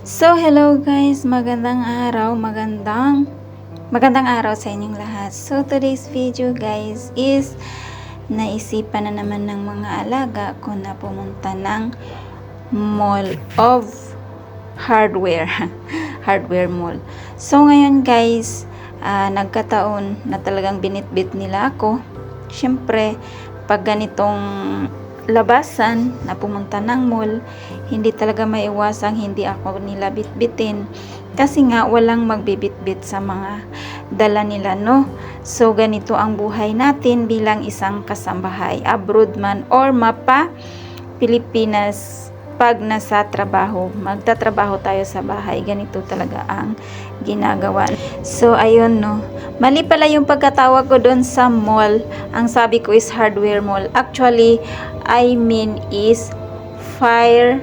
So, hello guys, magandang araw sa inyong lahat. So, today's video guys is naisipan na naman ng mga alaga ko na pumunta ng Mall of Hardware Hardware Mall. So, ngayon guys, nagkataon na talagang binitbit nila ako. Syempre, pag ganitong labasan na pumunta ng mall, hindi talaga maiwasang hindi ako nila bitbitin kasi nga walang magbibitbit sa mga dala nila, no? So ganito ang buhay natin bilang isang kasambahay, abroad man or mapa Pilipinas. Pag nasa trabaho, magtatrabaho tayo sa bahay, ganito talaga ang ginagawa. So ayun, no, mali pala yung pagkatawag ko doon sa mall. Ang sabi ko is hardware mall. Actually, I mean is fire.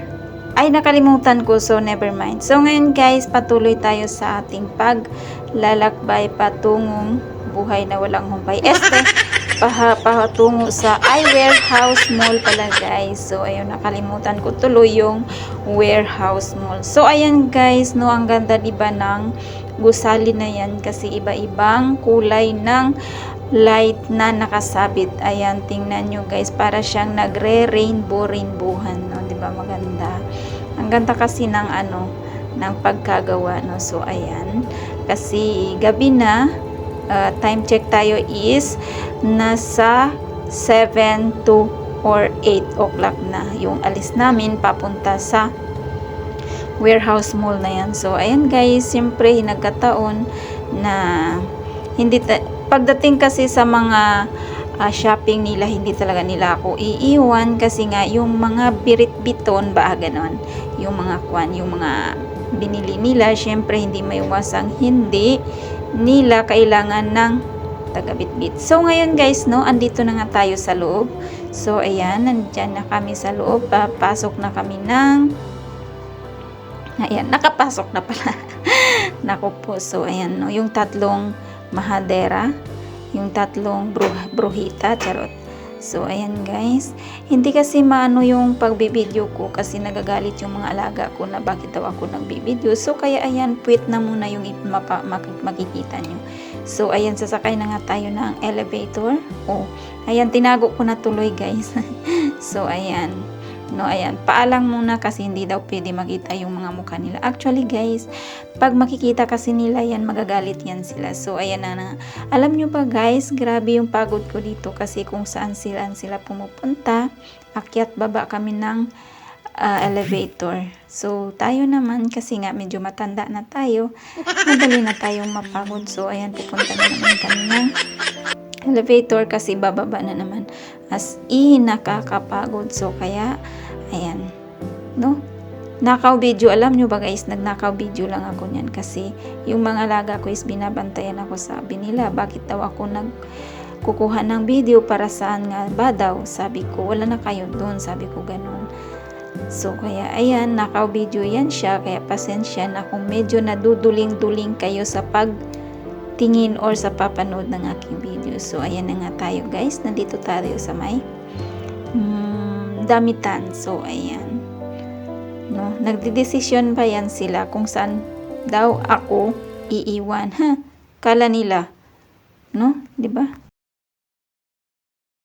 Ay, nakalimutan ko, so never mind. So ngayon guys, patuloy tayo sa ating paglalakbay patungong buhay na walang humpay. Patungo sa warehouse mall pala guys. So ayun, nakalimutan ko tuloy yung warehouse mall. So ayan guys, no, ang ganda diba ng gusali na yan kasi iba-ibang kulay ng light na nakasabit. Ayan, tingnan nyo guys, para siyang nagre-rainbow-rainbowhan, no? Diba maganda? Ang ganda kasi ng ng pagkagawa, no? So ayan, kasi gabi na, time check tayo is nasa 7 to or 8 o'clock na yung alis namin papunta sa warehouse mall na yan. So ayan guys, siyempre nagkataon na pagdating kasi sa mga shopping nila, hindi talaga nila ako iiwan kasi nga yung mga birit-biton ba ganon, yung mga yung mga binili nila, syempre hindi maiwasang hindi nila kailangan ng taga-bitbit. So ngayon guys, no, andito na nga tayo sa loob. So ayan, nandyan na kami sa loob, papasok na kami ayan, nakapasok na pala. Naku po, so ayan, no, yung tatlong mahadera, yung tatlong bruhita, charot. So ayan guys, hindi kasi maano yung pagbibideo ko kasi nagagalit yung mga alaga ko na bakit daw ako nagbibideo. So kaya ayan, puwit na muna yung makikita nyo. So ayan, sasakay na nga tayo ng elevator. Oh, ayan, tinago ko na tuloy guys. So ayan, no, ayan, paalang muna kasi hindi daw pwede makita yung mga mukha nila. Actually guys, pag makikita kasi nila yan, magagalit yan sila. So ayan na. Alam nyo ba guys, grabe yung pagod ko dito kasi kung saan sila pumupunta, akyat baba kami ng elevator. So tayo naman kasi nga medyo matanda na tayo, madali na tayong mapagod. So ayan, pupunta na naman kami ng elevator kasi bababa na naman. As in, nakakapagod. So kaya ayan, no, nakaw video. Alam nyo ba guys, nagnakaw video lang ako niyan kasi yung mga alaga ko is binabantayan ako. Sabi nila, bakit daw ako nagkukuha ng video, para saan nga ba daw? Sabi ko, wala na kayo doon, sabi ko ganun. So kaya ayan, nakaw video yan siya, kaya pasensya na kung medyo naduduling-duling kayo sa pagtingin or sa papanood ng aking video. So ayan na nga tayo guys, nandito tayo sa may damitan. So ayan, no, nagdedesisyon pa yan sila kung saan daw ako iiwan, ha? Kala nila, no, 'di ba?